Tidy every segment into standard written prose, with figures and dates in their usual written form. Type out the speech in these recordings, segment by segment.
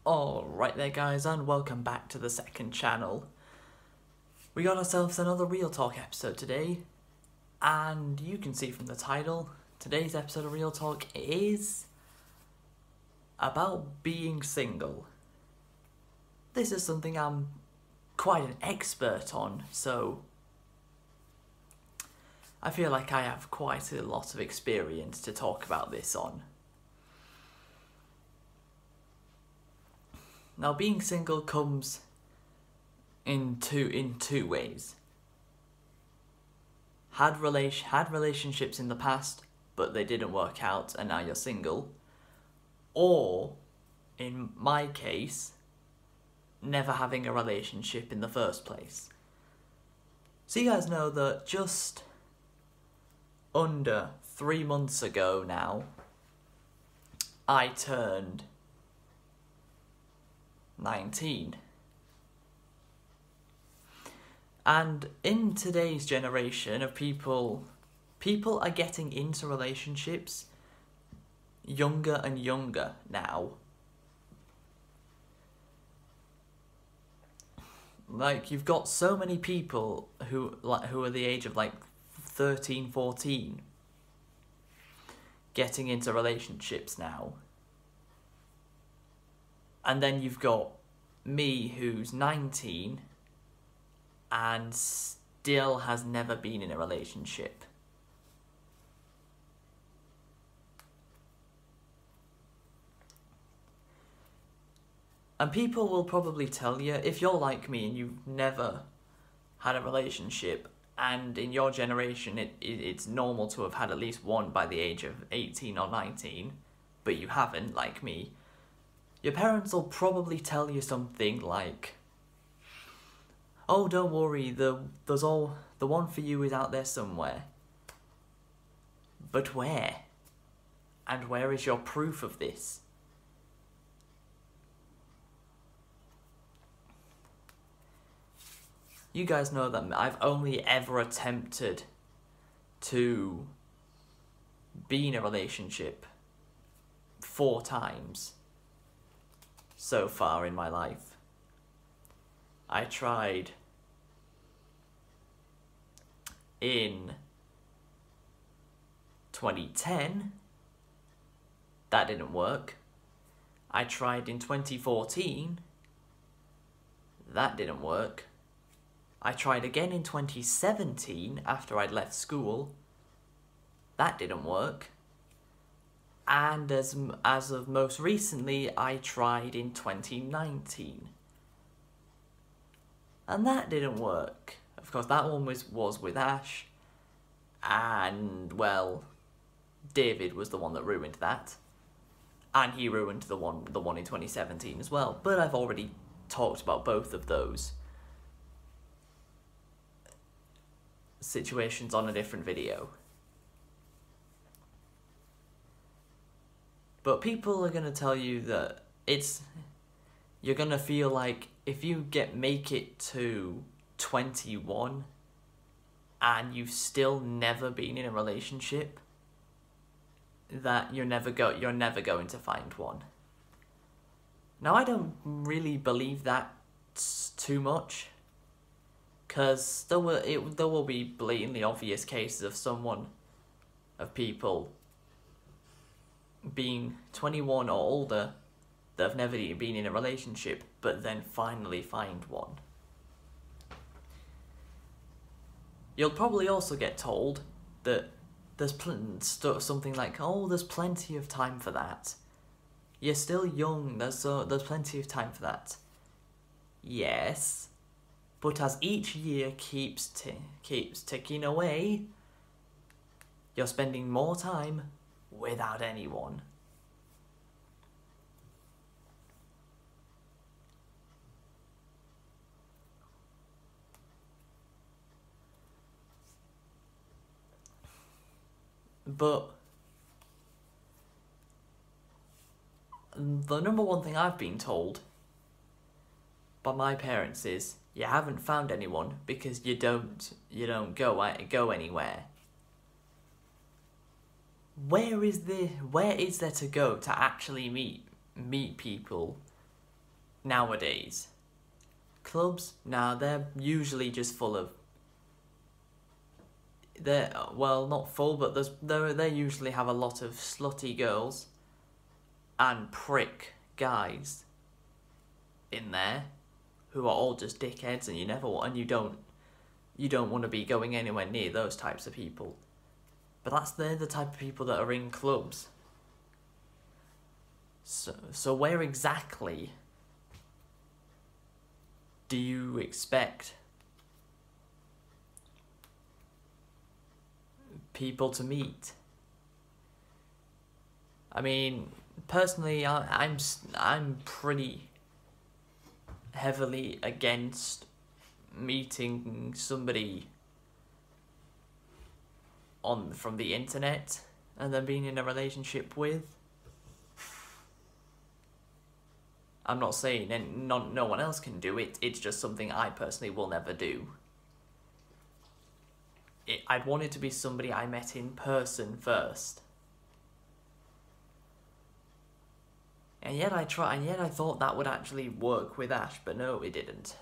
Alright there guys, and welcome back to the second channel. We got ourselves another Real Talk episode today, and you can see from the title, today's episode of Real Talk is about being single. This is something I'm quite an expert on, so I feel like I have quite a lot of experience to talk about this on. Now, being single comes in two ways. Had relationships in the past, but they didn't work out, and now you're single. Or, in my case, never having a relationship in the first place. So you guys know that just under 3 months ago now, I turned 19. And in today's generation of people are getting into relationships younger and younger now. Like, you've got so many people who are the age of like 13, 14 getting into relationships now. And then you've got me, who's 19 and still has never been in a relationship. And people will probably tell you, if you're like me and you've never had a relationship, and in your generation it's normal to have had at least one by the age of 18 or 19, but you haven't, like me, your parents will probably tell you something like, "Oh, don't worry, the one for you is out there somewhere." But where? And where is your proof of this? You guys know that I've only ever attempted to be in a relationship 4 times. So far in my life. I tried in 2010, that didn't work. I tried in 2014, that didn't work. I tried again in 2017 after I'd left school, that didn't work. And as of most recently, I tried in 2019. And that didn't work. Of course, that one was with Ash. And, well, David was the one that ruined that. And he ruined the one in 2017 as well. But I've already talked about both of those situations on a different video. But people are going to tell you that you're going to feel like if you make it to 21 and you've still never been in a relationship, that you're never going to find one. Now, I don't really believe that too much, because there will be blatantly obvious cases of people being 21 or older that have never been in a relationship, but then finally find one. You'll probably also get told that there's something like, "Oh, there's plenty of time for that. You're still young, there's plenty of time for that." Yes, but as each year keeps ticking away, you're spending more time without anyone. But the number one thing I've been told by my parents is, you haven't found anyone because you don't go anywhere. Where is there to go to actually meet people nowadays. Clubs, nah, they're usually just full of... They're, well, not full, but they usually have a lot of slutty girls and prick guys in there who are all just dickheads, and you don't want to be going anywhere near those types of people. But they're the type of people that are in clubs. So where exactly do you expect people to meet? I mean, personally, I'm pretty heavily against meeting somebody from the internet and then being in a relationship with. I'm not saying no one else can do it, it's just something I personally will never do. I'd want it to be somebody I met in person first. And yet I thought that would actually work with Ash, but no, it didn't.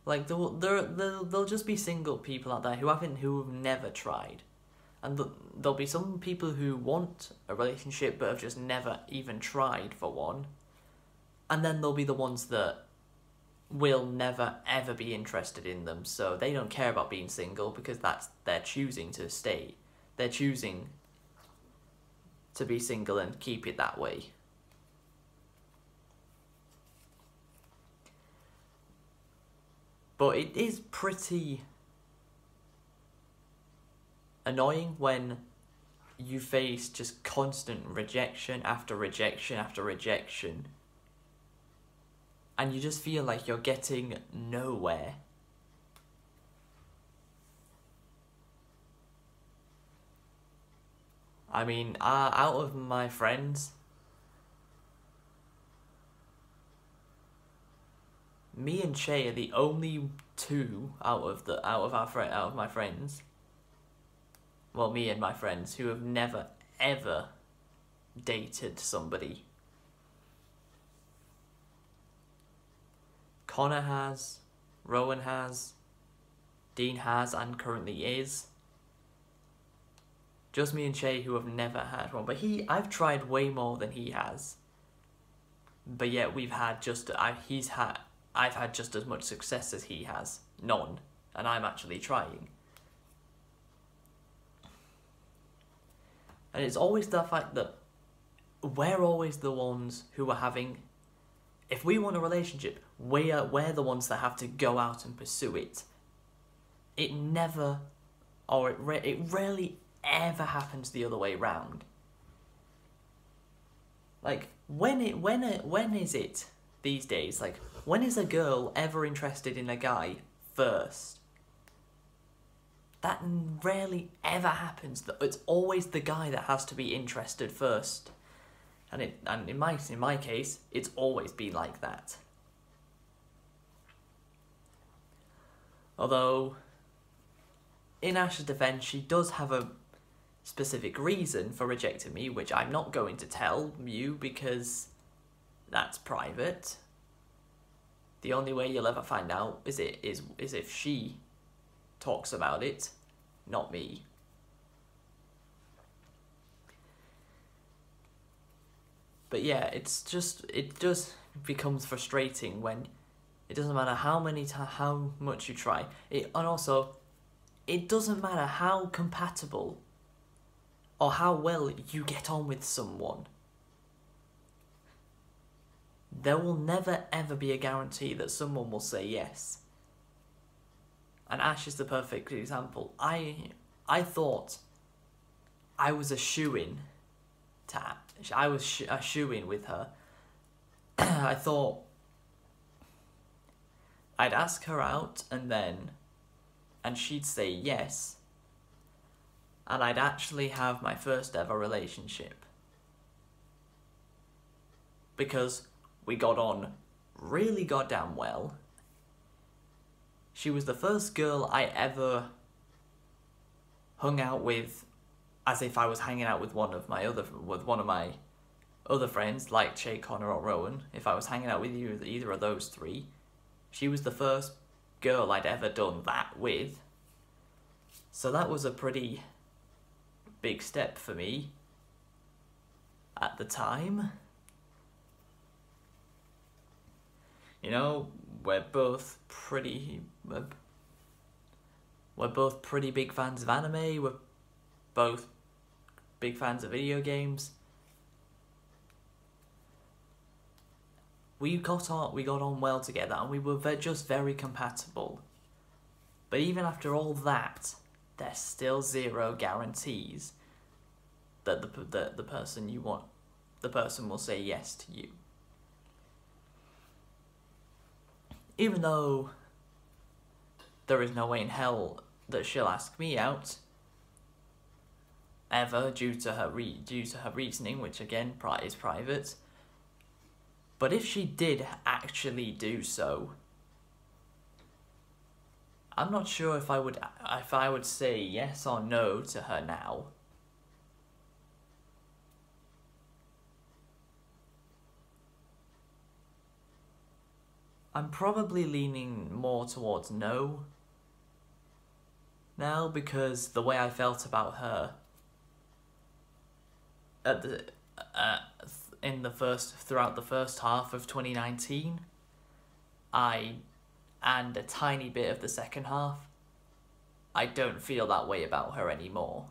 Like, there'll just be single people out there who've never tried. And there'll be some people who want a relationship but have just never even tried for one. And then there'll be the ones that will never ever be interested in them, so they don't care about being single because they're choosing to stay. They're choosing to be single and keep it that way. But it is pretty annoying when you face just constant rejection after rejection after rejection, and you just feel like you're getting nowhere. I mean, out of my friends, me and Che are the only two out of my friends. Well, me and my friends who have never ever dated somebody. Connor has, Rowan has, Dean has, and currently is. Just me and Che who have never had one. But I've tried way more than he has. But yet I've had just as much success as he has. None. And I'm actually trying. And it's always the fact that we're always the ones who are having... If we want a relationship, we're the ones that have to go out and pursue it. It never... Or it rarely ever happens the other way round. Like, when is it these days? Like, when is a girl ever interested in a guy first? That rarely ever happens. It's always the guy that has to be interested first. And in my case, it's always been like that. Although, in Ash's defense, she does have a specific reason for rejecting me, which I'm not going to tell you because that's private. The only way you'll ever find out is if she talks about it, not me. But yeah, it just becomes frustrating when it doesn't matter how much you try. And also, it doesn't matter how compatible or how well you get on with someone. There will never ever be a guarantee that someone will say yes. And Ash is the perfect example. I thought I was a shoo-in to Ash. I was a shoo-in with her. I thought I'd ask her out and she'd say yes, and I'd actually have my first ever relationship. Because we got on really goddamn well. She was the first girl I ever hung out with as if I was hanging out with one of my other friends, like Shay, Connor, or Rowan. If I was hanging out with either of those three, she was the first girl I'd ever done that with. So that was a pretty big step for me at the time. You know, we're both pretty big fans of anime. We're both big fans of video games. We got on well together, and we were just very compatible. But even after all that, there's still zero guarantees that the person will say yes to you. Even though there is no way in hell that she'll ask me out ever, due to her reasoning, which again is private. But if she did actually do so, I'm not sure if I would say yes or no to her now. I'm probably leaning more towards no now, because the way I felt about her at throughout the first half of 2019, and a tiny bit of the second half, I don't feel that way about her anymore.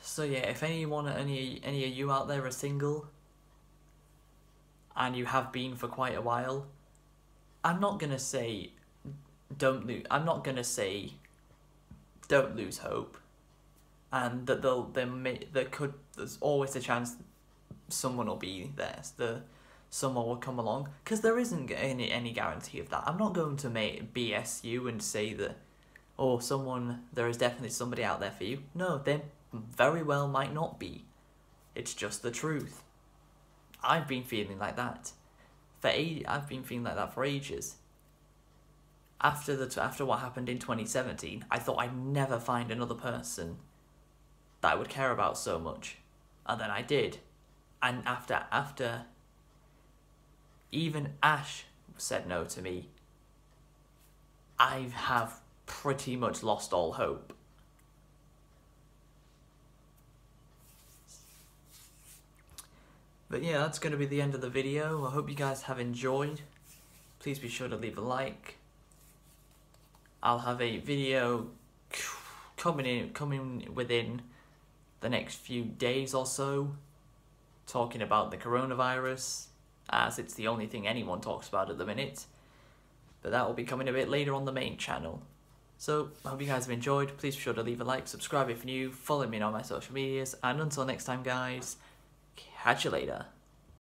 So yeah, if any of you out there are single, and you have been for quite a while, I'm not gonna say don't lose hope, and that there's always a chance someone will be there. Someone will come along, because there isn't any guarantee of that. I'm not going to BS you and say that, there is definitely somebody out there for you. No, there very well might not be. It's just the truth. I've been feeling like that for ages. After what happened in 2017, I thought I'd never find another person that I would care about so much, and then I did. And after even Ash said no to me, I have pretty much lost all hope. But yeah, that's going to be the end of the video. I hope you guys have enjoyed. Please be sure to leave a like. I'll have a video coming within the next few days or so, talking about the coronavirus, as it's the only thing anyone talks about at the minute. But that will be coming a bit later on the main channel. So, I hope you guys have enjoyed. Please be sure to leave a like, subscribe if you're new, follow me on my social medias, and until next time guys, catch you later.